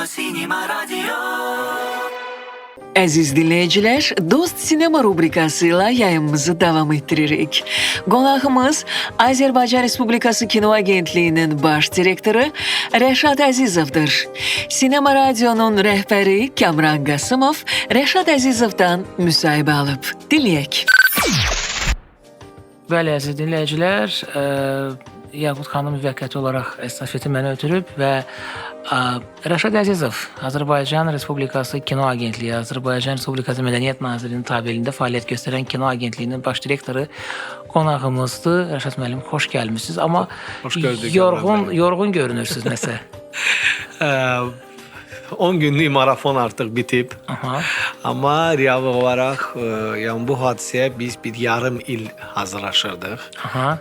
Sinema Radyo. Əziz dinləyicilər, Dost Sinema rubrikası ilə yayımımızı davam etdiririk. Qonağımız Azərbaycan Respublikası Kino Agentliyinin baş direktoru Rəşad Əzizovdur. Sinema Radionun rəhbəri Kamran Qasımov Rəşad Əzizovdan müsahibə alıb. Dinləyək. Bəli, əziz dinləyicilər, Yaqut xanım müvəqqəti olaraq estafeti mənə ötürüb və Rəşad Əzizov, Azərbaycan Respublikası Kino Agentliyi, Azərbaycan Respublikası Mədəniyyət Nazirliyinin tabeliyində fəaliyyət göstərən Kino Agentliyinin baş direktoru qonağımızdır. Rəşad müəllim, xoş gəlmisiniz, amma yorğun görünürsünüz nəsə. 10 günlük marafon artıq bitib. Amma real olaraq yəni bu hadisəyə biz bir yarım il hazırlaşırdıq.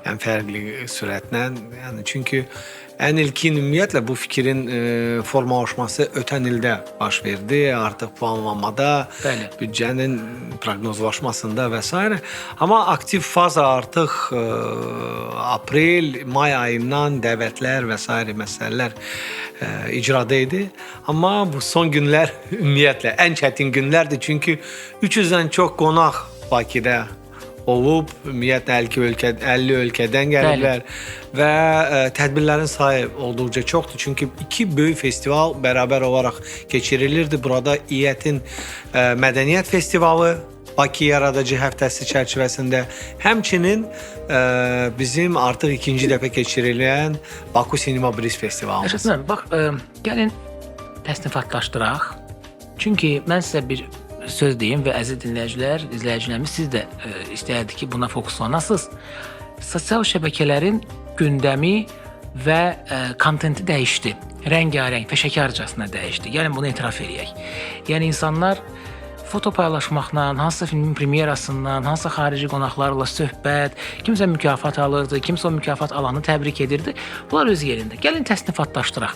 Yəni fərqli sürətlə. Yəni çünki ən ilkin ümumiyyətlə bu fikrin formalaşması ötən ildə baş verdi. Artıq planlamada, büdcənin proqnozlaşmasında və s. Amma aktiv faza artıq aprel, may ayından dəvətlər və s. məsələlər icrada idi. Amma bu son günlər ümumiyyətlə ən çətin günlərdir. Çünki 300-dən çox qonaq Bakıda olub, ümumiyyətlə 50 ölkədən gəliblər və tədbirlərin sayı olduqca çoxdur. Çünki iki böyük festival bərabər olaraq keçirilirdi. Burada İƏT-in Mədəniyyət Festivalı Bakı Yaradıcı Həftəsi çərçivəsində, həmçinin bizim artıq ikinci dəfə keçirilən Baku Sinema Briz Festivalımız. Rəşad, bax, gəlin təsnifatlaşdıraq. Çünki mən sizə bir söz deyim və əziz dinləyicilər, izləyicilərimiz, siz də istəyərdik ki, buna fokuslanasınız. Sosial şəbəkələrin gündəmi və kontenti dəyişdi. Rəngarəng, fəşəkarcasına dəyişdi. Yəni bunu etiraf edək. Yəni insanlar foto paylaşmaqla, hansısa filmin premyerasından, hansısa xarici qonaqlarla söhbət, kimsə mükafat alırdı, kimsə o mükafat alanı təbrik edirdi. Bunlar öz yerində. Gəlin təsnifatlaşdıraq.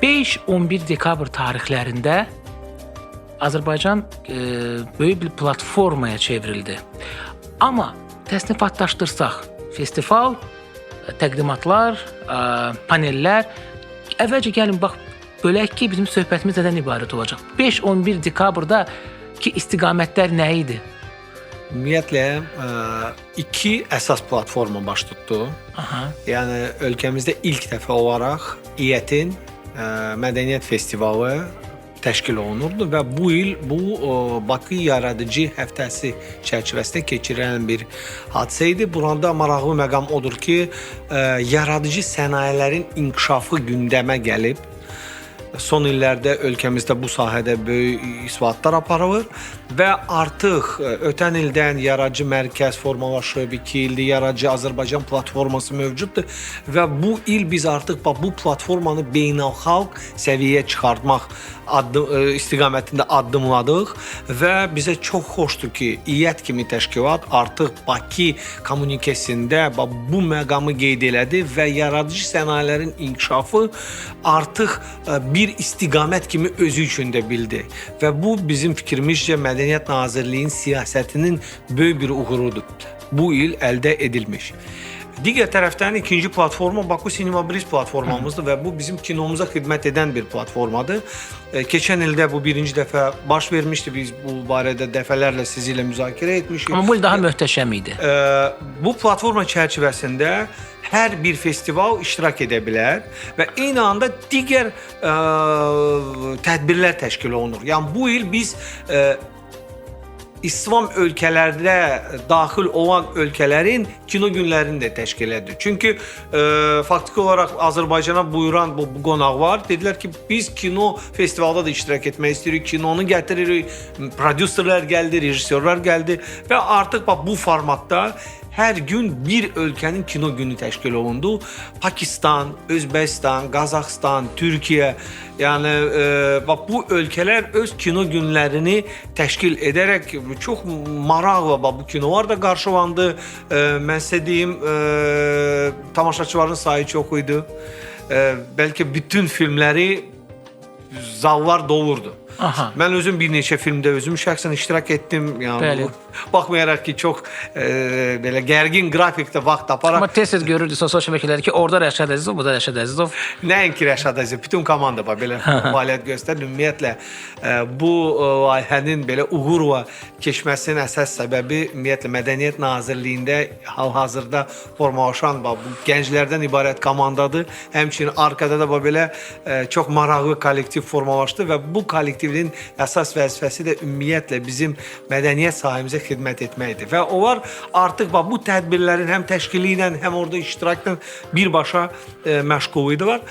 5-11 dekabr tarixlərində Azərbaycan böyük bir platformaya çevrildi. Amma təsnifatlaşdırsaq, festival, təqdimatlar, panellər, əvvəlcə gəlin bax, bölək ki, bizim söhbətimiz nədən ibarət olacaq. 5-11 dekabrda ki, istiqamətlər nə idi? Ümumiyyətlə, iki əsas platforma baş tutdu. Yəni, ölkəmizdə ilk dəfə olaraq İƏT-in Mədəniyyət Festivalı təşkil olunurdu və bu il bu Bakı Yaradıcı Həftəsi çərçivəsində keçirilən bir hadisə idi. Burada maraqlı məqam odur ki, yaradıcı sənayələrin inkişafı gündəmə gəlib. Son illərdə ölkəmizdə bu sahədə böyük islahatlar aparılır və artıq ötən ildən yaradıcı mərkəz formalaşıb, 2 ildir yaradıcı Azərbaycan platforması mövcuddur və bu il biz artıq bu platformanı beynəlxalq səviyyəyə çıxartmaq istiqamətində addımladıq və bizə çox xoşdur ki, İƏT kimi təşkilat artıq Bakı kommunikəsində bu məqamı qeyd elədi və yaradıcı sənayələrin inkişafı artıq bir istiqamət kimi özü üçün də bildi və bu bizim fikrimizcə Mədəniyyət Nazirliyinin siyasətinin böyük bir uğurudur. Bu il əldə edilmiş. Digər tərəfdən ikinci platforma Baku Sinema Briz platformamızdır və bu bizim kinomuza xidmət edən bir platformadır. Keçən ildə bu birinci dəfə baş vermişdi. Biz bu barədə dəfələrlə sizi ilə müzakirə etmişik. Amma bu il daha möhtəşəm idi. Bu platforma çərçivəsində hər bir festival iştirak edə bilər və eyni anda digər tədbirlər təşkil olunur. Yəni bu il biz İslam ölkələrdə daxil olan ölkələrin kino günlərini də təşkil edir. Çünki faktiki olaraq Azərbaycana buyuran bu qonaq var. Dedilər ki, biz kino festivalda da iştirak etmək istəyirik, kinonu gətiririk, prodüserlər gəldi, rejissorlar gəldi və artıq bu formatda hər gün bir ölkənin kino günü təşkil olundu. Pakistan, Özbəkistan, Qazaxıstan, Türkiyə, yəni bu ölkələr öz kino günlərini təşkil edərək çox maraqla bu kinolar da qarşılandı. Mən sizə deyim, tamaşaçıların sayı çox idi. Bəlkə bütün filmləri zallar dolurdu. Aha. Mən özüm bir neçə filmdə özüm şəxsən iştirak etdim. Yəni Bəli. baxmayaraq ki, çox belə gərgin qrafikdə vaxt taparaq Amma tez-tez görürdük sosial şəbəkələrdə ki, orada Rəşad Əzizov, burada Rəşad Əzizov. nəinki Rəşad Əzizov, bütün komanda var belə fəaliyyət göstərir. Ümumiyyətlə bu layihənin belə uğurla keçməsinin əsas səbəbi ümumiyyətlə Mədəniyyət Nazirliyində hal-hazırda formalaşan bu gənclərdən ibarət komandadır. Həmçinin arkada da belə çox maraqlı kollektiv formalaşdı və bu kollektivin əsas vəzifəsi də ümumiyyətlə bizim mədəniyyət sahəmizə xidmət etməkdir. Və onlar artıq bu tədbirlərin həm təşkili ilə, həm orada iştirakla birbaşa məşğul idilər.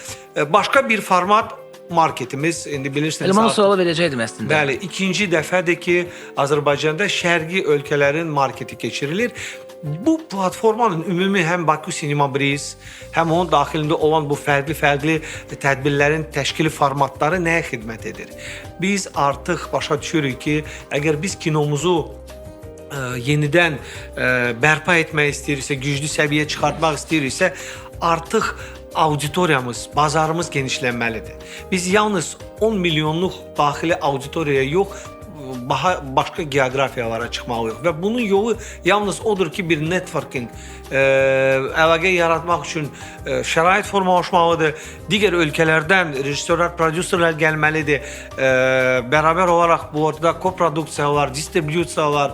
Başqa bir format marketimiz, indi bilirsiniz. Elə mən sualı verəcəydim əslində. Bəli, ikinci dəfədir ki, Azərbaycanda şərqi ölkələrin marketi keçirilir. Bu platformanın ümumi həm Bakı Sinema Briz, həm onun daxilində olan bu fərqli tədbirlərin təşkili formatları nəyə xidmət edir? Biz artıq başa düşürük ki, əgər biz kinomuzu yenidən bərpa etmək istəyiriksə, güclü səviyyəyə çıxartmaq istəyiriksə, artıq auditoriyamız, bazarımız genişlənməlidir. Biz yalnız 10 milyonluq daxili auditoriyaya yox, başqa geografiyalara çıxmalıyıq və bunun yolu yalnız odur ki, bir networking, əlaqə yaratmaq üçün şərait formalaşmalıdır. Digər ölkələrdən rejissorlar, prodüserlər gəlməlidir. Bərabər olaraq bu ortada koproduksiyalar, distribüsiyalar,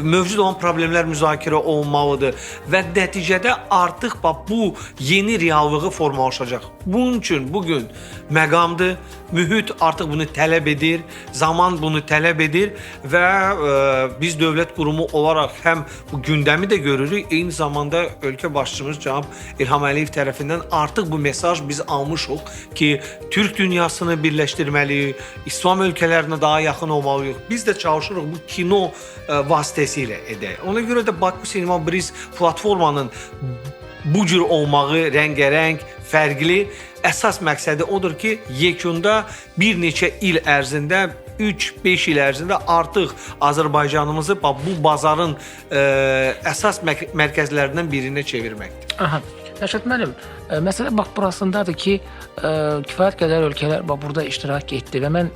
mövcud olan problemlər müzakirə olunmalıdır və nəticədə artıq bu yeni reallığı formalaşacaq. Bunun üçün bugün məqamdır, mühit artıq bunu tələb edir, zaman bunu tələb edir və biz dövlət qurumu olaraq həm bu gündəmi də görürük, eyni zamanda ölkə başçımız cənab İlham Əliyev tərəfindən artıq bu mesaj biz almışıq ki, Türk dünyasını birləşdirməliyik, İslam ölkələrinə daha yaxın olmalıyıq. Biz də çalışırıq bu kino vasitəsilə edək. Ona görə də Bakı Sinema Briz platformanın bu cür olmağı, rəngarəng, fərqli əsas məqsədi odur ki, yekunda bir neçə il ərzində 3-5 il ərzində artıq Azərbaycanımızı bu bazarın əsas mərkəzlərindən birinə çevirməkdir. Aha. Rəşad müəllim, məsələ bax burasındadır ki, kifayət qədər ölkələr burada iştirak etdi və mən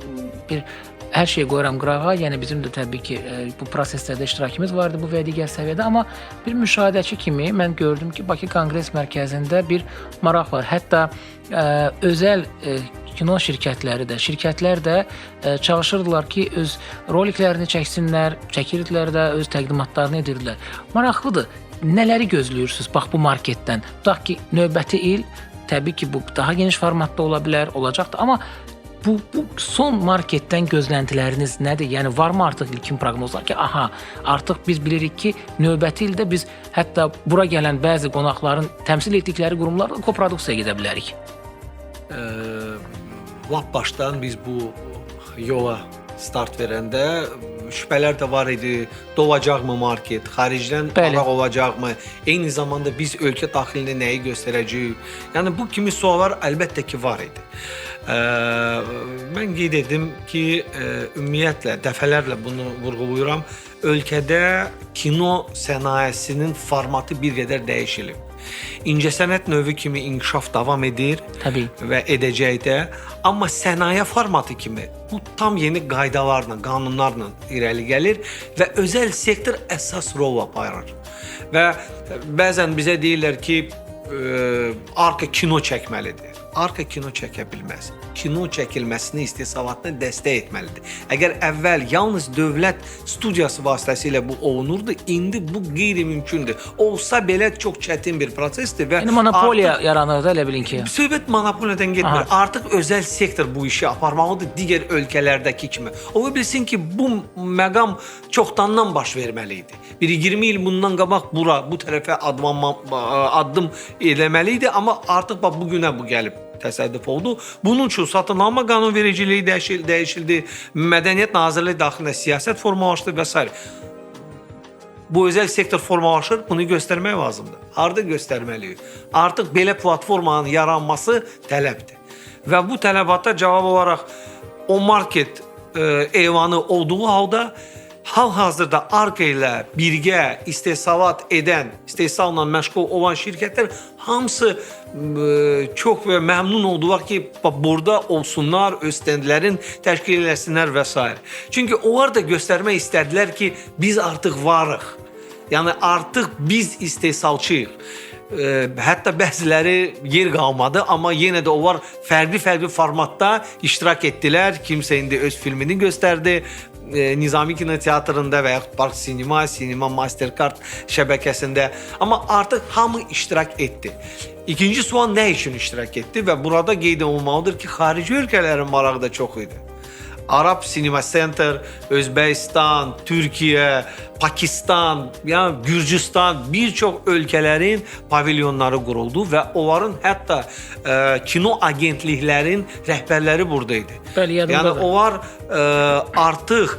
hər şey qoyuram qırağa, yəni bizim də təbii ki, bu proseslərdə iştirakımız vardı bu və digər səviyyədə, amma bir müşahidəçi kimi mən gördüm ki, Bakı Konqres Mərkəzində bir maraq var. Hətta özəl kino şirkətlər də çalışırdılar ki, öz roliklərini çəksinlər, çəkirdilər də, öz təqdimatlarını edirdilər. Maraqlıdır. Nələri gözləyirsiniz bax bu marketdən? Tutaq ki, növbəti il təbii ki, bu daha geniş formatda ola bilər, olacaqdır, amma bu son marketdən gözləntiləriniz nədir? Yəni varmı artıq ilkin proqnozlar ki, artıq biz bilirik ki, növbəti ildə biz hətta bura gələn bəzi qonaqların təmsil etdikləri qurumlarla koproduksiyaya gedə bilərik. Lap başdan biz bu yola start verəndə şübhələr də var idi. Dolacaqmı market, xaricdən maraq olacaqmı? Eyni zamanda biz ölkə daxilində nəyi göstərəcəyik? Yəni bu kimi suallar əlbəttə ki var idi. Mən qeyd edim ki, ümumiyyətlə dəfələrlə bunu vurğulayıram. Ölkədə kino sənayesinin formatı bir qədər dəyişilib. İncəsənət növü kimi inkişaf davam edir və edəcək də. Amma sənaye formatı kimi bu tam yeni qaydalarla, qanunlarla irəli gəlir və özəl sektor əsas rol aparır. Və bəzən bizə deyirlər ki, arka kino çəkməlidir. Arka kino çəkə bilməz. Kino çəkilməsini istehsalatına dəstək etməlidir. Əgər əvvəl yalnız dövlət studiyası vasitəsilə bu olunurdu, indi bu qeyri-mümkündür. Olsa belə çox çətin bir prosesdir və monopoliya yaranırdı, elə bilin ki. Söhbət monopoliyadan getmir. Artıq özəl sektor bu işi aparmalıdır digər ölkələrdəki kimi. Ola bilsin ki, bu məqam çoxdandan baş verməli idi. Bir 20 il bundan qabaq bu tərəfə addım eləməli idi, amma artıq bu günə bu gəlib. Təsadüf oldu. Bunun üçün satın alma qanunvericiliyi dəyişildi, Mədəniyyət Nazirliyi daxilində siyasət formalaşdı və s. Bu özəl sektor formalaşır, bunu göstərmək lazımdır. Harda göstərməliyik? Artıq belə platformanın yaranması tələbdir. Və bu tələbata cavab olaraq o market evanı olduğu halda hal-hazırda Arka ilə birgə istehsalla məşğul olan şirkətlər hamısı çox və məmnun oldular ki, burada olsunlar, öz stendlərin təşkil eləsinlər və s. Çünki onlar da göstərmək istədilər ki, biz artıq varıq. Yəni artıq biz istehsalçıyıq. Hətta bəziləri yer qalmadı, amma yenə də onlar fərqli formatda iştirak etdilər. Kimsə indi öz filmini göstərdi. Nizami Kinoteatrında və yaxud Park Sinema Mastercard şəbəkəsində. Amma artıq hamı iştirak etdi. İkinci sual nə üçün iştirak etdi və burada qeyd olunmalıdır ki, xarici ölkələrin marağı da çox idi. Arab Cinema Center, Özbəkistan, Türkiyə, Pakistan, yəni Gürcüstan, bir çox ölkələrin pavilyonları quruldu və onların hətta kino agentliklərin rəhbərləri burada idi. Bəli, yəni onlar artıq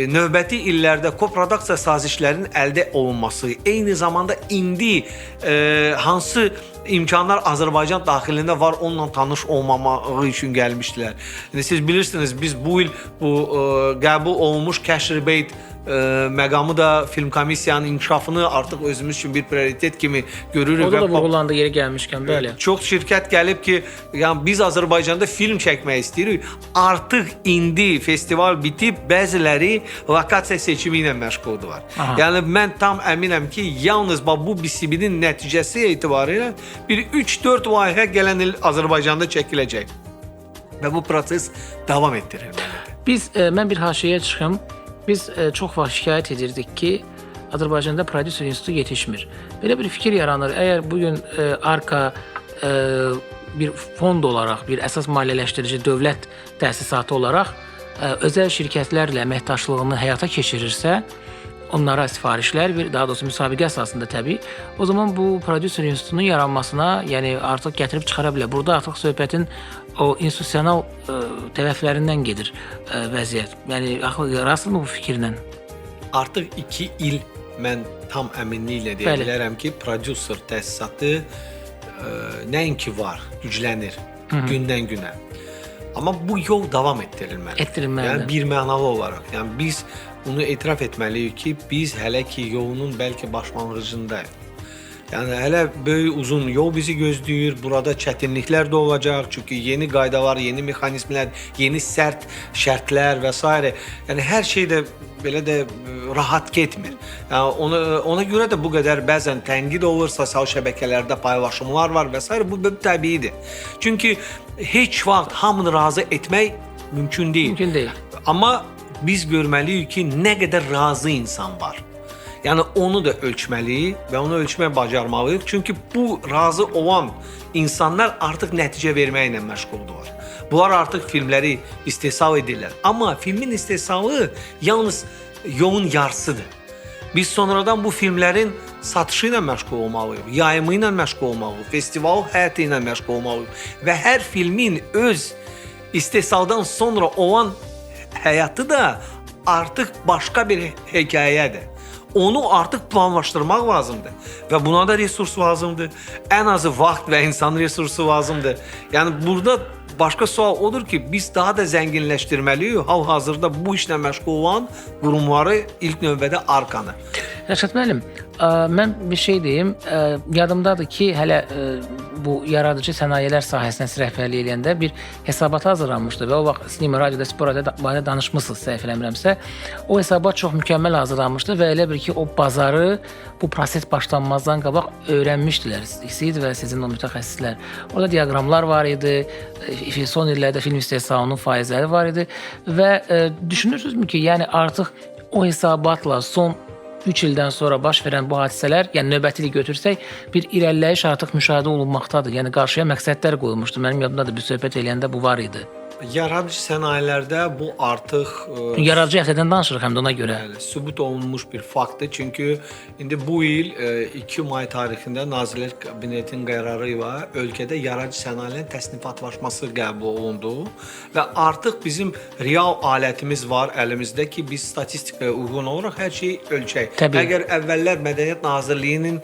növbəti illərdə koproduksiya sazişlərinin əldə olunması, eyni zamanda indi hansı imkanlar Azərbaycan daxilində var, onunla tanış olmamağı üçün gəlmişdilər. Siz bilirsiniz, biz bu il qəbul olunmuş Cash Rebate məqamı da film komissiyanın inkişafını artıq özümüz üçün bir prioritet kimi görürük. O da vurğulandı yeri gəlmişkən, bəli. Çox şirkət gəlib ki, yəni biz Azərbaycanda film çəkmək istəyirik. Artıq indi festival bitib, bəziləri lokasiya seçimi ilə məşğuldular. Yəni mən tam əminəm ki, yalnız bu BCB-nin nəticəsi etibarilə bir 3-4 layihə gələn il Azərbaycanda çəkiləcək. Və bu proses davam etdirilməlidir. Mən bir haşiyəyə çıxım. Biz çox vaxt şikayət edirdik ki, Azərbaycanda prodüser institutu yetişmir. Belə bir fikir yaranır. Əgər bugün Arka bir fond olaraq, bir əsas maliyyələşdirici dövlət təsisatı olaraq özəl şirkətlərlə əməkdaşlığını həyata keçirirsə, onlara sifarişlər verir, daha doğrusu müsabiqə əsasında təbii. O zaman bu prodüser institutunun yaranmasına, yəni artıq gətirib çıxara bilər. Burada artıq söhbətin o institusional tərəflərindən gedir vəziyyət. Yəni rastmı bu fikirlə? Artıq 2 il mən tam əminliklə deyə bilərəm ki, prodüser təsisatı nəinki var, güclənir gündən günə. Amma bu yol davam etdirilməlidir. Yəni bir mənalı olaraq. Yəni biz bunu etiraf etməliyik ki, biz hələ ki yolunun bəlkə başlanğıcındayıq. Yəni hələ böyük uzun yol bizi gözləyir. Burada çətinliklər də olacaq. Çünki yeni qaydalar, yeni mexanizmlər, yeni sərt şərtlər və s. Yəni hər şey də belə də rahat getmir. Yəni ona görə də bu qədər bəzən tənqid olur, sosial şəbəkələrdə paylaşımlar var və s. Bu təbiidir. Çünki heç vaxt hamını razı etmək mümkün deyil. Mümkün deyil. Amma biz görməliyik ki, nə qədər razı insan var. Yəni onu da ölçməliyik və onu ölçməyə bacarmalıyıq. Çünki bu razı olan insanlar artıq nəticə verməklə məşğuldular. Bunlar artıq filmləri istehsal edirlər. Amma filmin istehsalı yalnız yolun yarısıdır. Biz sonradan bu filmlərin satışı ilə məşğul olmalıyıq, yayımı ilə məşğul olmalıyıq, festival həyatı ilə məşğul olmalıyıq və hər filmin öz istehsaldan sonra olan həyatı da artıq başqa bir hekayədir. Onu artıq planlaşdırmaq lazımdır və buna da resurs lazımdır. Ən azı vaxt və insan resursu lazımdır. Yəni burada başqa sual odur ki, biz daha da zənginləşdirməliyik hal-hazırda bu işlə məşğul olan qurumları, ilk növbədə Arkanı. Rəşad müəllim, mən bir şey deyim. Yadımdadır ki, hələ bu yaradıcı sənayələr sahəsinə rəhbərlik edəndə bir hesabat hazırlanmışdı və o vaxt Sinema Radioda, Spor Radioda danışmısınız, səhv eləmirəmsə. O hesabat çox mükəmməl hazırlanmışdı və elə bir ki, o bazarı bu proses başlanmazdan qabaq öyrənmişdilər siz və sizin o mütəxəssislər. Orada diaqramlar var idi, son illərdə film istehsalının faizləri var idi və düşünürsünüzmü ki, yəni artıq o hesabatla son 3 ildən sonra baş verən bu hadisələr, yəni növbətilik götürsək, bir irəliləyiş artıq müşahidə olunmaqdadır. Yəni qarşıya məqsədlər qoyulmuşdu. Mənim yadımdadır, bir söhbət eləyəndə bu var idi. Yaradıcı sənayelərdə bu artıq yaradıcı həftədən danışırıq həm də ona görə. Sübut olunmuş bir faktdır. Çünki indi bu il 2 may tarixində Nazirlər Kabinetinin qərarı ilə ölkədə yaradıcı sənayelerin təsnifatlaşması qəbul olundu və artıq bizim real alətimiz var əlimizdə ki, biz statistikaya uyğun olaraq hər şeyi ölçək. Təbii. Əgər əvvəllər Mədəniyyət Nazirliyinin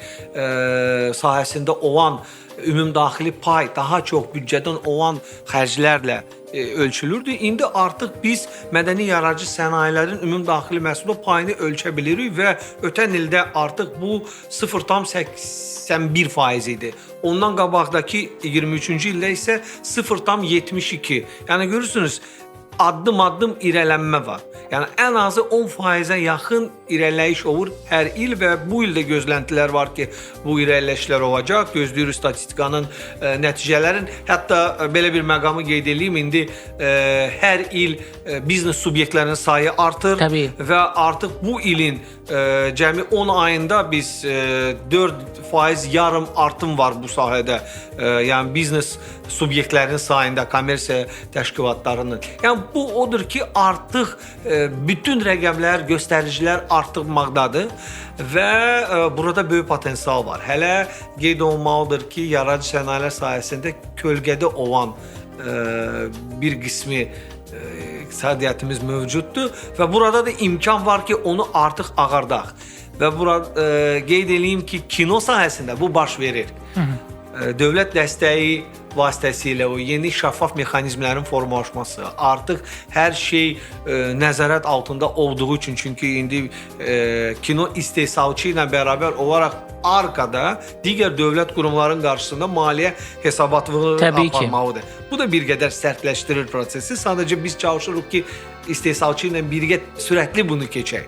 sahəsində olan ümumdaxili pay daha çox büdcədən olan xərclərlə ölçülürdü. İndi artıq biz mədəni yaradıcı sənayelerin ümumdaxili məhsulda payını ölçə bilirik və ötən ildə artıq bu 0,81% idi. Ondan qabaqdakı 23-cü ildə isə 0,72. Yəni görürsünüz, addım-addım irələnmə var. Yəni ən azı 10%-ə yaxın irəliləyiş olur hər il və bu ildə gözləntilər var ki, bu irəliləyişlər olacaq. Gözləyirik statistikanın nəticələrin. Hətta belə bir məqamı qeyd edeyim, indi hər il biznes subyektlərinin sayı artır. Təbii. Və artıq bu ilin cəmi 10 ayında biz 4% yarım artım var bu sahədə. Yəni biznes subyektlərinin sayında, kommersiya təşkilatlarının. Yəni bu odur ki, artıq bütün rəqəmlər, göstəricilər artırmaqdadır və burada böyük potensial var. Hələ qeyd olunmalıdır ki, yaradıcı sənayilər sayəsində kölgədə olan bir qismi iqtisadiyyatımız mövcuddur və burada da imkan var ki, onu artıq ağardaq. Və burada qeyd edeyim ki, kino sahəsində bu baş verir. Dövlət dəstəyi vasitəsilə o yeni şəffaf mexanizmlərin formalaşması, artıq hər şey nəzarət altında olduğu üçün, çünki indi kino istehsalçı ilə bərabər olaraq arkada digər dövlət qurumlarının qarşısında maliyyə hesabatlığı aparmalıdır. Bu da bir qədər sərtləşdirir prosesi. Sadəcə biz çalışırıq ki, istehsalçı ilə birgə sürətli bunu keçək.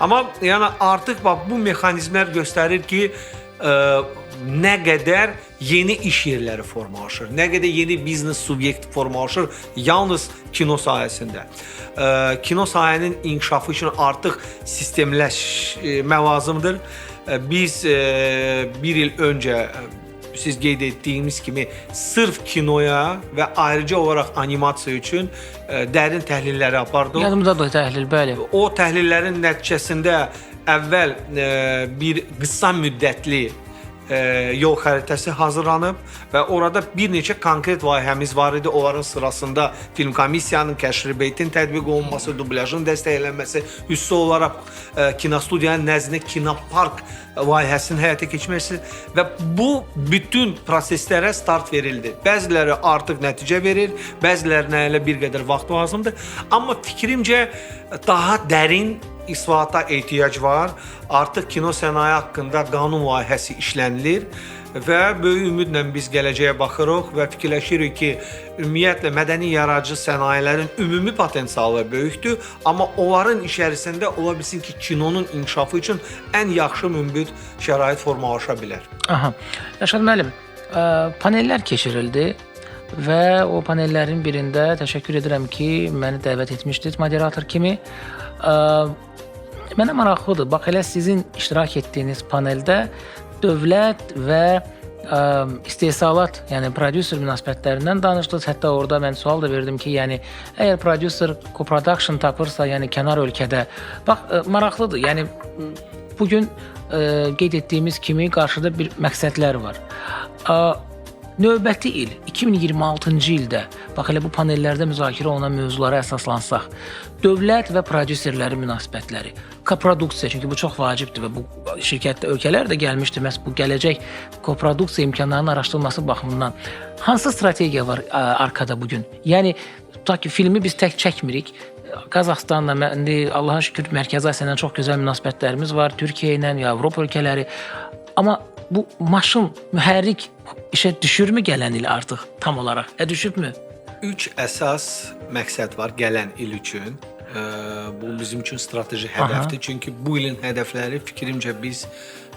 Amma yəni artıq bax bu mexanizmlər göstərir ki, nə qədər yeni iş yerləri formalaşır, nə qədər yeni biznes subyekt formalaşır yalnız kino sahəsində. Kino sahənin inkişafı üçün artıq sistemləşmə lazımdır. Biz bir il öncə siz qeyd etdiyimiz kimi sırf kinoya və ayrıca olaraq animasiya üçün dərin təhlilləri apardıq. Yadımdadır təhlil, bəli. O təhlillərin nəticəsində əvvəl bir qısa müddətli yol xəritəsi hazırlanıb və orada bir neçə konkret layihəmiz var idi. Onların sırasında film komissiyanın, kəşriyyətin tətbiq olunması, dublyajın dəstəklənməsi, üstü olaraq kinostudiyanın nəzdində kinopark layihəsinin həyata keçməsi və bu bütün proseslərə start verildi. Bəziləri artıq nəticə verir, bəzilərinə elə bir qədər vaxt lazımdır. Amma fikrimcə daha dərin islahata ehtiyac var. Artıq kino sənaye haqqında qanun layihəsi işlənilir və böyük ümidlə biz gələcəyə baxırıq və fikirləşirik ki, ümumiyyətlə mədəni yaradıcı sənayelerin ümumi potensialı böyükdür, amma onların içərisində ola bilsin ki, kinonun inkişafı üçün ən yaxşı münbit şərait formalaşa bilər. Aha. Rəşad müəllim, panellər keçirildi və o panellərin birində təşəkkür edirəm ki, məni dəvət etmişdiniz moderator kimi. Mənə maraqlıdır. Bax, elə sizin iştirak etdiyiniz paneldə dövlət və istehsalat, yəni prodüser münasibətlərindən danışdınız. Hətta orada mən sual da verdim ki, yəni əgər prodüser co-production tapırsa, yəni kənar ölkədə, bax, maraqlıdır. Yəni bu gün qeyd etdiyimiz kimi qarşıda bir məqsədlər var. Növbəti il 2026-cı ildə bax elə bu panellərdə müzakirə olunan mövzulara əsaslansaq, dövlət və prodüserlərin münasibətləri, koproduksiya, çünki bu çox vacibdir və bu şirkətdə ölkələr də gəlmişdir məhz bu gələcək koproduksiya imkanlarının araşdırılması baxımından hansı strategiya var arkada bugün? Yəni tutaq ki, filmi biz tək çəkmirik. Qazaxıstanla, Allah'a şükür, Mərkəzi Asiya ilə çox gözəl münasibətlərimiz var, Türkiyə ilə, Avropa ölkələri. Amma bu maşın, mühərrik işə düşürmü gələn il artıq tam olaraq? Düşübmü? 3 əsas məqsəd var gələn il üçün. Bu bizim üçün strateji hədəfdir. Çünki bu ilin hədəfləri fikrimcə biz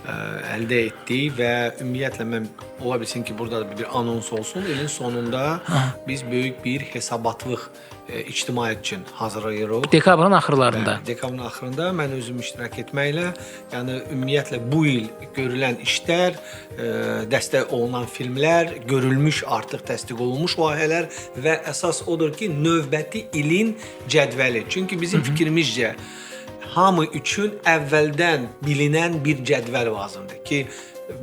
əldə etdik və ümumiyyətlə mən ola bilsin ki, burada bir anons olsun. İlin sonunda biz böyük bir hesabatlıq ictimaiyyət üçün hazırlayırıq. Dekabrın axırlarında. Dekabrın axırında mən özüm iştirak etməklə, yəni ümumiyyətlə bu il görülən işlər, dəstək olunan filmlər, görülmüş artıq təsdiq olunmuş layihələr və əsas odur ki, növbəti ilin cədvəli. Çünki bizim fikrimizcə hamı üçün əvvəldən bilinən bir cədvəl lazımdır ki,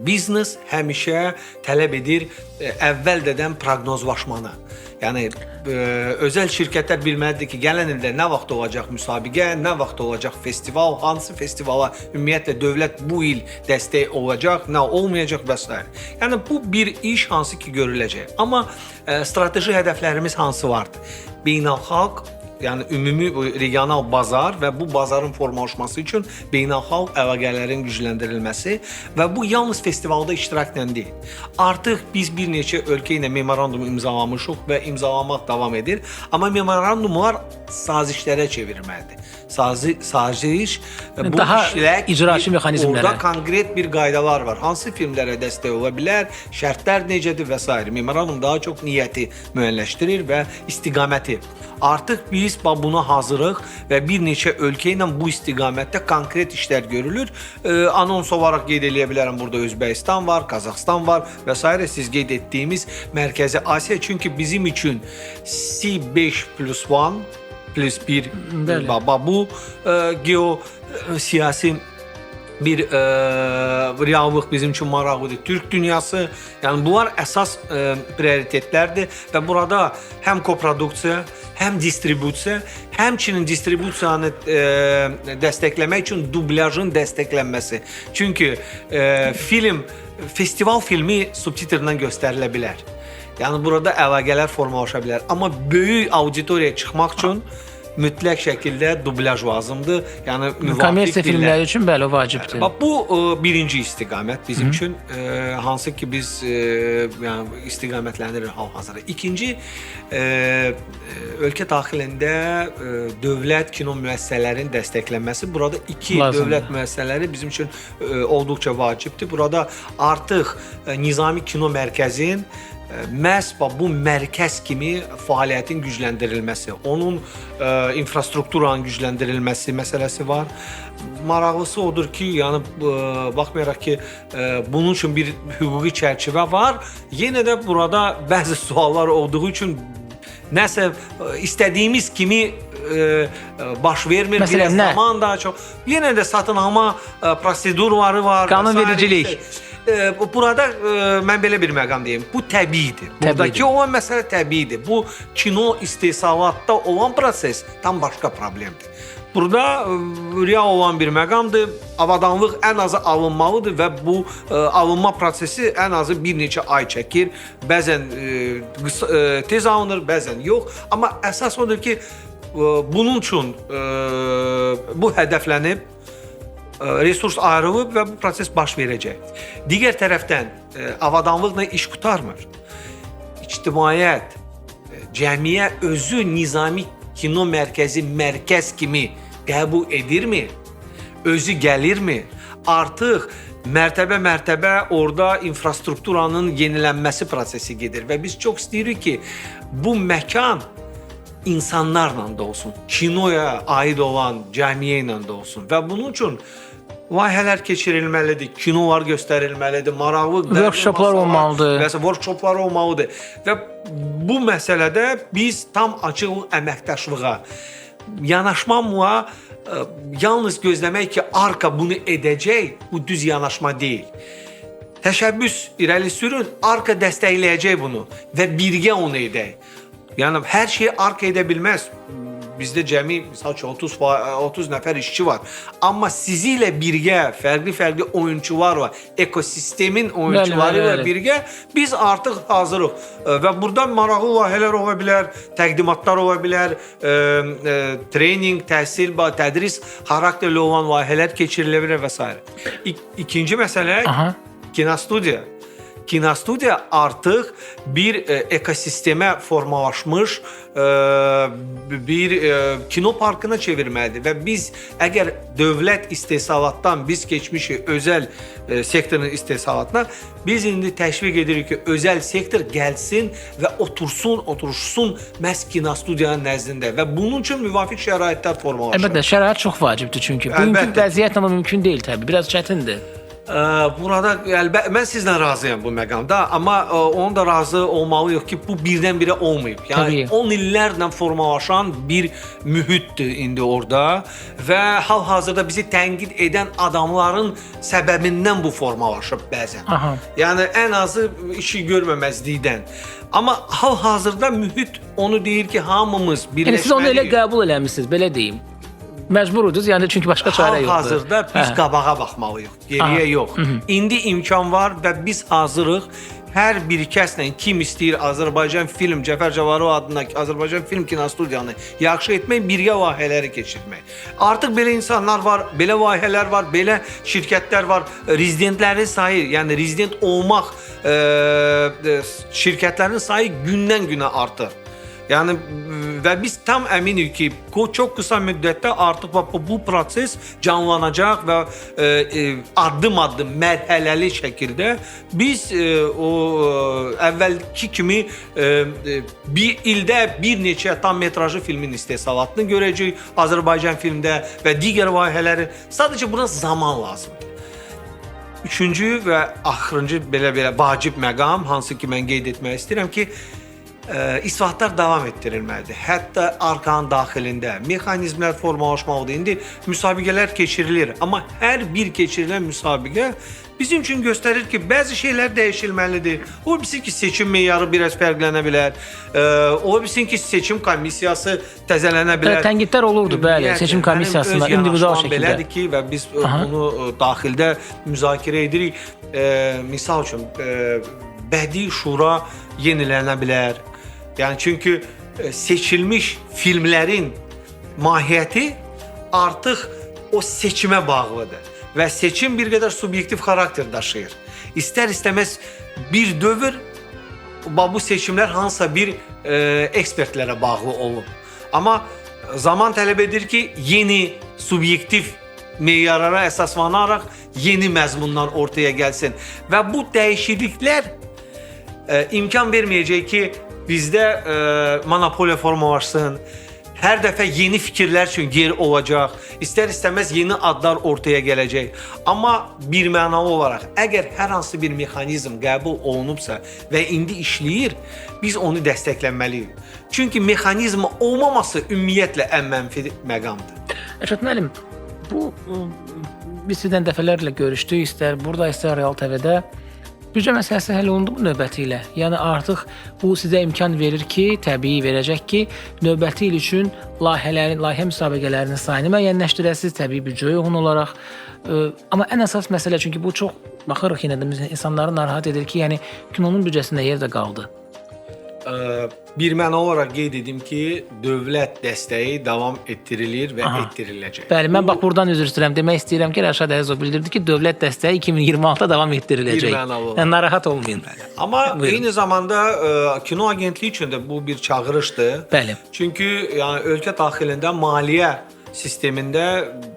biznes həmişə tələb edir əvvəldən proqnozlaşmanı. Yəni özəl şirkətlər bilməlidir ki, gələn ildə nə vaxt olacaq müsabiqə, nə vaxt olacaq festival, hansı festivala ümumiyyətlə dövlət bu il dəstək olacaq, nə olmayacaq və s. Yəni bu bir iş hansı ki görüləcək. Amma strateji hədəflərimiz hansı vardır? Beynəlxalq, yəni ümumi regional bazar və bu bazarın formalaşması üçün beynəlxalq əlaqələrin gücləndirilməsi və bu yalnız festivalda iştirakla deyil. Artıq biz bir neçə ölkə ilə memorandum imzalamışıq və imzalamaq davam edir. Amma memorandumlar sazişlərə çevrilməlidir. Saziş bu daha işlə icraçı mexanizmlərə. Orada konkret bir qaydalar var. Hansı filmlərə dəstək ola bilər, şərtlər necədir və s. Memorandum daha çox niyyəti müəyyənləşdirir və istiqaməti. Artıq biz buna hazırıq və bir neçə ölkə ilə bu istiqamətdə konkret işlər görülür. Anons olaraq qeyd eləyə bilərəm, burada Özbəkistan var, Qazaxstan var və s. Siz qeyd etdiyimiz Mərkəzi Asiya, çünki bizim üçün C5+1 plus 1 bu geosiyasi bir reallıq bizim üçün maraqlıdır. Türk dünyası, yəni bunlar əsas prioritetlərdir və burada həm koproduksiya, həm distribusiya, həmçinin distribusiyanı dəstəkləmək üçün dublyajın dəstəklənməsi. Çünki festival filmi subtitrlə göstərilə bilər. Yəni burada əlaqələr formalaşa bilər. Amma böyük auditoriyaya çıxmaq üçün mütləq şəkildə dublyaj lazımdır. Yəni müvafiq kommersiya filmləri üçün bəli vacibdir. Bu birinci istiqamət bizim üçün, hansı ki biz yəni istiqamətləndirir hal-hazırda. İkinci, ölkə daxilində dövlət kino müəssisələrinin dəstəklənməsi. Burada iki dövlət müəssisələri bizim üçün olduqca vacibdir. Burada artıq Nizami Kino Mərkəzin məhz bu mərkəz kimi fəaliyyətin gücləndirilməsi, onun infrastrukturanın gücləndirilməsi məsələsi var. Maraqlısı odur ki, yəni baxmayaraq ki, bunun üçün bir hüquqi çərçivə var, yenə də burada bəzi suallar olduğu üçün nəsə istədiyimiz kimi baş vermir. Məsələn, nə? Zaman daha çox. Yenə də satın alma prosedurları var. Qanunvericilik. Burada mən belə bir məqam deyim. Bu təbiidir. Buradakı olan məsələ təbiidir. Bu kino istehsalatda olan proses tam başqa problemdir. Burada real olan bir məqamdır. Avadanlıq ən azı alınmalıdır və bu alınma prosesi ən azı bir neçə ay çəkir. Bəzən tez alınır, bəzən yox. Amma əsas odur ki, bunun üçün bu hədəflənib, resurs ayrılıb və bu proses baş verəcək. Digər tərəfdən avadanlıqla iş qurtarmır. İctimaiyyət, cəmiyə özü Nizami Kino Mərkəzi mərkəz kimi qəbul edirmi? Özü gəlirmi? Artıq mərtəbə orada infrastrukturanın yenilənməsi prosesi gedir və biz çox istəyirik ki, bu məkan insanlarla da olsun, kinoya aid olan cəmiyə ilə də olsun və bunun üçün layihələr keçirilməlidir, kinolar göstərilməlidir, maraqlı workshoplar olmalıdır. Workshoplar olmalıdır və bu məsələdə biz tam açıq əməkdaşlığa yanaşmamla yalnız gözləmək ki, arka bunu edəcək, bu düz yanaşma deyil. Təşəbbüs irəli sürün, arka dəstəkləyəcək bunu və birgə onu edək. Yəni hər şeyi arka edə bilməz. Bizdə cəmi misal üçün 30 nəfər işçi var. Amma sizi ilə birgə fərqli oyunçular var. Ekosistemin oyunçuları ilə birgə biz artıq hazırıq. Və burada maraqlı layihələr ola bilər, təqdimatlar ola bilər, trening, təhsil, tədris xarakterli olan layihələr keçirilə bilər və s. İkinci məsələ kinostudiya. Kinostudiya artıq bir ekosistemə formalaşmış bir kino parkına çevirməlidir və biz əgər dövlət istehsalatdan biz keçmişik özəl sektorun istehsalatına, biz indi təşviq edirik ki, özəl sektor gəlsin və oturuşsun məhz kinostudiyanın nəzdində və bunun üçün müvafiq şəraitlər formalaşır. Əlbəttə, şərait çox vacibdir çünki. Bugünkü vəziyyətlə mümkün deyil təbii, biraz çətindir. Burada mən sizlə razıyam bu məqamda, amma onun da razı olmalıyıq ki, bu birdən-birə olmayıb. Yəni 10 illərlə formalaşan bir mühitdir indi orada və hal-hazırda bizi tənqid edən adamların səbəbindən bu formalaşıb bəzən. Yəni ən azı işi görməməzlikdən. Amma hal-hazırda mühit onu deyir ki, hamımız birləşməliyik. Yəni siz onu elə qəbul eləmisiniz, belə deyim. Məcburuduz, yəni çünki başqa çarə yoxdur. Hal-hazırda biz qabağa baxmalıyıq, geriyə yox. İndi imkan var və biz hazırıq. Hər bir kəslə kim istəyir Azərbaycan Film, Cəfər Cəvarov adına Azərbaycan Film Kinostudiyanı yaxşı etmək, birgə layihələri keçirmək. Artıq belə insanlar var, belə layihələr var, belə şirkətlər var. Rezidentlərin sayı, yəni rezident olmaq şirkətlərin sayı gündən-günə artır. Yəni və biz tam əminik ki, çox qısa müddətdə artıq bu proses canlanacaq və addım-addım, mərhələli şəkildə biz o əvvəlki kimi bir ildə bir neçə tam metrajlı filmin istehsalatını görəcəyik Azərbaycan filmdə və digər layihələri. Sadəcə buna zaman lazımdır. Üçüncü və axırıncı belə vacib məqam, hansı ki mən qeyd etmək istəyirəm ki, islahatlar davam etdirilməlidir. Hətta arkanın daxilində mexanizmlər formalaşmalıdır. İndi müsabiqələr keçirilir, amma hər bir keçirilən müsabiqə bizim üçün göstərir ki, bəzi şeylər dəyişilməlidir. O bilsin ki, seçim meyarı biraz fərqlənə bilər. O bilsin ki, seçim komissiyası təzələnə bilər. Tənqidlər olurdu, bəli, seçim komissiyasında individual şəkildə. Belədir ki, və biz onu daxildə müzakirə edirik. Misal üçün, bədii şura yenilənə bilər. Yəni çünki seçilmiş filmlərin mahiyyəti artıq o seçimə bağlıdır və seçim bir qədər subyektiv xarakter daşıyır. İstər-istəməz bir dövr bu seçimlər hansısa bir ekspertlərə bağlı olub. Amma zaman tələb edir ki, yeni subyektiv meyarlara əsaslanaraq yeni məzmunlar ortaya gəlsin və bu dəyişikliklər imkan verməyəcək ki, bizdə monopoliya formalaşsın. Hər dəfə yeni fikirlər üçün yer olacaq. İstər-istəməz yeni adlar ortaya gələcək. Amma bir mənalı olaraq, əgər hər hansı bir mexanizm qəbul olunubsa və indi işləyir, biz onu dəstəklənməliyik. Çünki mexanizm olmaması ümumiyyətlə ən mənfi məqamdır. Rəşad müəllim, bu biz sizdən dəfələrlə görüşdük, istər burada, istər Real TV-də. Büdcə məsələsi həll olundu mu növbəti ilə? Yəni artıq bu sizə imkan verir ki, təbii verəcək ki, növbəti il üçün layihə müsabiqələrinin sayını müəyyənləşdirəsiniz, təbii büdcə uyğun olaraq. Amma ən əsas məsələ, çünki bu çox baxırıq yenə də insanları narahat edir ki, yəni kinonun büdcəsində yer də qaldı. Bir məna olaraq qeyd edim ki, dövlət dəstəyi davam etdirilir və etdiriləcək. Bəli, mən bax buradan üzr istəyirəm. Demək istəyirəm ki, Rəşad Əzizov bildirdi ki, dövlət dəstəyi 2026-da davam etdiriləcək. Bir mənalı olaraq. Yəni narahat olmayın. Amma eyni zamanda kino agentliyi üçün də bu bir çağırışdır. Bəli. Çünki yəni ölkə daxilində maliyyə sistemində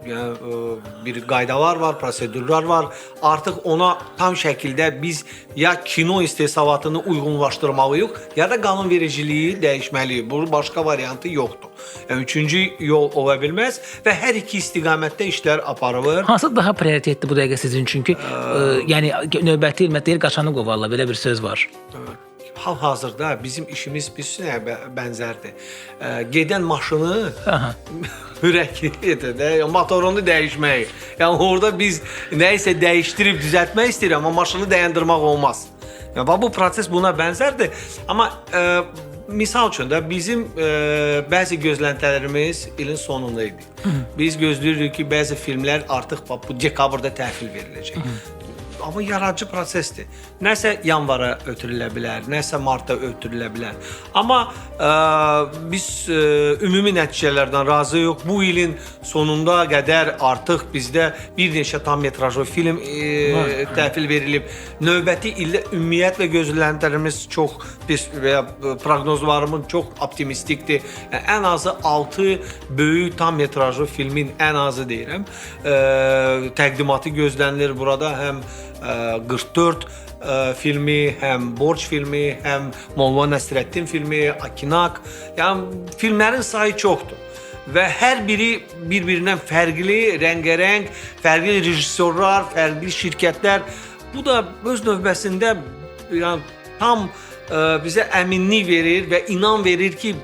yəni, bir qaydalar var, prosedurlar var. Artıq ona tam şəkildə biz ya kino istehsalatını uyğunlaşdırmalıyıq, ya da qanunvericiliyi dəyişməliyik. Bunun başqa variantı yoxdur. Yəni üçüncü yol ola bilməz və hər iki istiqamətdə işlər aparılır. Hansı daha prioritetdir bu dəqiqə sizin üçün ki, yəni növbəti il deyir qaçanı qovarlar, belə bir söz var. Hal-hazırda bizim işimiz nəyə bənzərdir. Gedən maşını motorunu dəyişmək. Yəni orada biz nəyisə dəyişdirib düzəltmək istəyirəm, amma maşını dayandırmaq olmaz. Yəni bu proses buna bənzərdir. Amma misal üçün də bizim bəzi gözləntilərimiz ilin sonunda idi. Biz gözləyirik ki, bəzi filmlər artıq bu dekabrda təhvil veriləcək. Amma yaradıcı prosesdir. Nəsə yanvara ötürülə bilər, nəsə martda ötürülə bilər. Amma biz ümumi nəticələrdən razıyıq. Bu ilin sonunda qədər artıq bizdə bir neçə tam metrajlı film təhvil verilib. Növbəti ildə ümumiyyətlə gözləntilərimiz çox pis və ya proqnozlarımız çox optimistikdir. Yəni, ən azı 6 böyük tam metrajlı filmin ən azı deyirəm, təqdimatı gözlənilir burada. Həm 44 filmi, həm Borc filmi, həm Molla Nəsrəddin filmi, Akinak. Yəni filmlərin sayı çoxdur. və hər biri bir-birindən fərqli, rəngarəng, fərqli rejissorlar, fərqli şirkətlər. Bu da öz növbəsində yəni tam bizə əminlik verir və inan verir ki,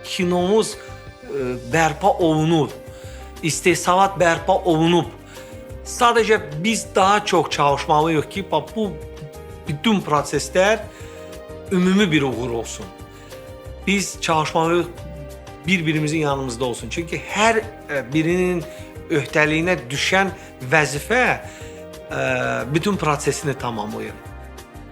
kinomuz bərpa olunur. İstehsalat bərpa olunub. Sadəcə biz daha çox çalışmalıyıq ki, bu bütün proseslər ümumi bir uğur olsun. Biz çalışmalıyıq bir-birimizin yanımızda olsun. Çünki hər birinin öhdəliyinə düşən vəzifə bütün prosesini tamamlayır.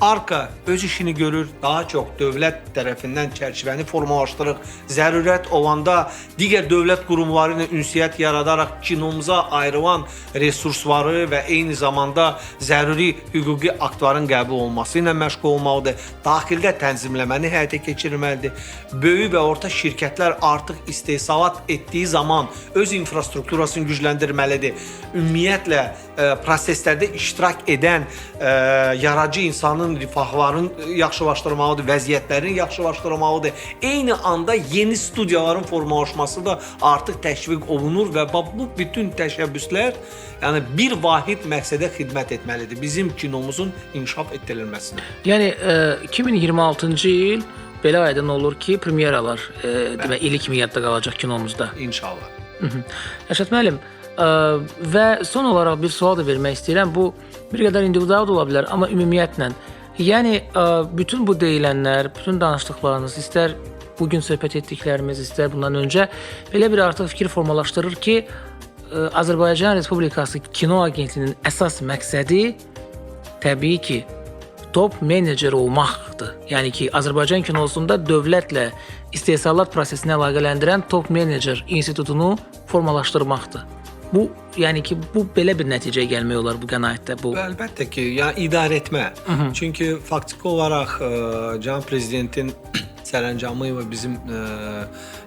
Arka öz işini görür, daha çox dövlət tərəfindən çərçivəni formalaşdırır. Zərurət olanda digər dövlət qurumları ilə ünsiyyət yaradaraq kinomuza ayrılan resursları və eyni zamanda zəruri hüquqi aktların qəbul olması ilə məşğul olmalıdır. Daxildə tənzimləməni həyata keçirməlidir. Böyük və orta şirkətlər artıq istehsalat etdiyi zaman öz infrastrukturasını gücləndirməlidir. Ümumiyyətlə proseslərdə iştirak edən yaradıcı insanın rifahlarını yaxşılaşdırmalıdır, vəziyyətlərini yaxşılaşdırmalıdır. Eyni anda yeni studiyaların formalaşması da artıq təşviq olunur və bu bütün təşəbbüslər yəni bir vahid məqsədə xidmət etməlidir. Bizim kinomuzun inkişaf etdirilməsinə. Yəni 2026-cı il belə aydın olur ki, premyeralar demək ili kimi yadda qalacaq kinomuzda. İnşallah. Rəşad müəllim, və son olaraq bir sual da vermək istəyirəm. Bu bir qədər individual da ola bilər, amma ümumiyyətlə, yəni bütün bu deyilənlər, bütün danışdıqlarınız, istər bugün söhbət etdiklərimiz, istər bundan öncə belə bir artıq fikir formalaşdırır ki, Azərbaycan Respublikası Kino Agentliyinin əsas məqsədi təbii ki, top menecer olmaqdır. Yəni ki, Azərbaycan kinosunda dövlətlə istehsalat prosesini əlaqələndirən top menecer institutunu formalaşdırmaqdır. Bu, yəni ki, bu belə bir nəticəyə gəlmək olar bu qənaətdə. Bu Əlbəttə ki, yəni idarə etmə. Çünki faktiki olaraq Cənab Prezidentin sərəncamı və bizim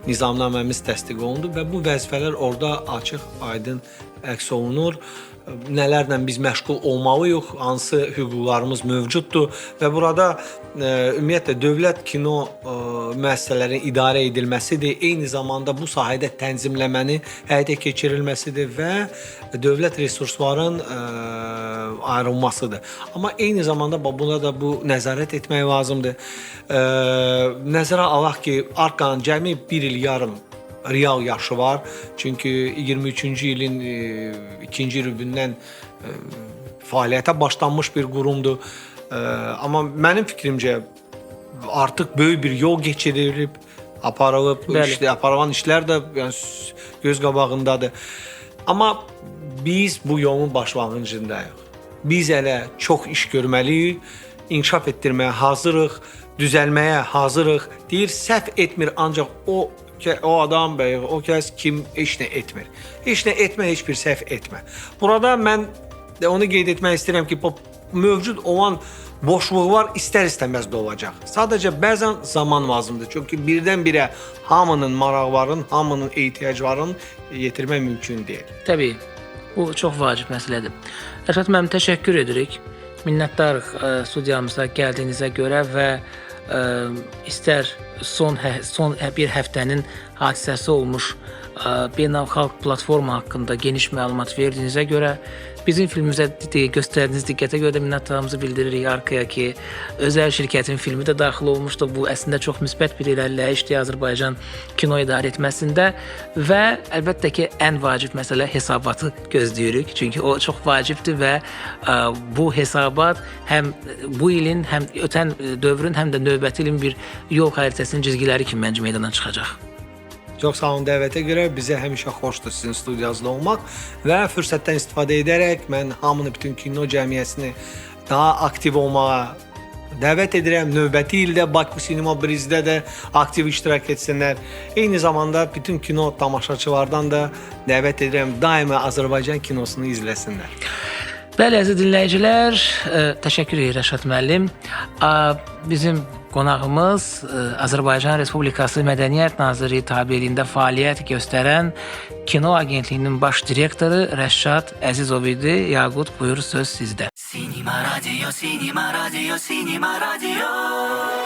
nizamnaməmiz təsdiq olundu və bu vəzifələr orada açıq, aydın əks olunur. Nələrlə biz məşğul olmalıyıq, hansı hüquqlarımız mövcuddur və burada ümumiyyətlə dövlət kino müəssisələrinin idarə edilməsidir, eyni zamanda bu sahədə tənzimləməni həyata keçirilməsidir və dövlət resursların ayrılmasıdır. Amma eyni zamanda buna da bu nəzarət etmək lazımdır. Nəzərə alaq ki, Arkanın cəmi 1 il yarım real yaşı var. Çünki 23-cü ilin ikinci rübündən fəaliyyətə başlanmış bir qurumdur. Amma mənim fikrimcə artıq böyük bir yol keçirilib, aparılıb, aparılan işlər də yəni göz qabağındadır. Amma biz bu yolun başlanğıcındayıq. Biz hələ çox iş görməliyik, inkişaf etdirməyə hazırıq, düzəlməyə hazırıq. Deyir, səhv etmir, ancaq o adam bəy, o kəs kim heç nə etmir. Heç nə etmə, heç bir səhv etmə. Burada mən onu qeyd etmək istəyirəm ki, mövcud olan boşluqlar istər-istəməz də olacaq. Sadəcə bəzən zaman lazımdır. Çünki birdən-birə hamının maraqlarının, hamının ehtiyaclarını yetirmək mümkün deyil. Təbii, bu çox vacib məsələdir. Rəşad müəllim, təşəkkür edirik. Minnətdarıq studiyamıza gəldiyinizə görə və istər son bir həftənin hadisəsi olmuş beynəlxalq platforma haqqında geniş məlumat verdiyinizə görə, bizim filmimizə göstərdiyiniz diqqətə görə də minnətdarlığımızı bildiririk Arkaya ki, özəl şirkətin filmi də daxil olmuşdu. Bu əslində çox müsbət bir irəliləyişdir Azərbaycan kino idarə etməsində və əlbəttə ki, ən vacib məsələ hesabatı gözləyirik. Çünki o çox vacibdir və bu hesabat həm bu ilin, həm ötən dövrün, həm də növbəti ilin bir yol xəritəsinin cizgiləri kimi məncə meydana çıxacaq. Çox sağ olun dəvətə görə. Bizə həmişə xoşdur sizin studiyazda olmaq və fürsətdən istifadə edərək mən hamını, bütün kino cəmiyyətini daha aktiv olmağa dəvət edirəm. Növbəti ildə Bakı Sinema Brizdə də aktiv iştirak etsinlər. Eyni zamanda bütün kino tamaşaçılardan da dəvət edirəm daima Azərbaycan kinosunu izləsinlər. Bəli, əziz dinləyicilər, təşəkkür edirəm Rəşad müəllim. Bizim qonağımız Azərbaycan Respublikası Mədəniyyət Nazirliyi tabeliyində fəaliyyət göstərən Kino Agentliyinin baş direktoru Rəşad Əzizov idi. Yaqut, buyur, söz sizdə. Sinema Radio, Sinema Radio, Sinema Radio.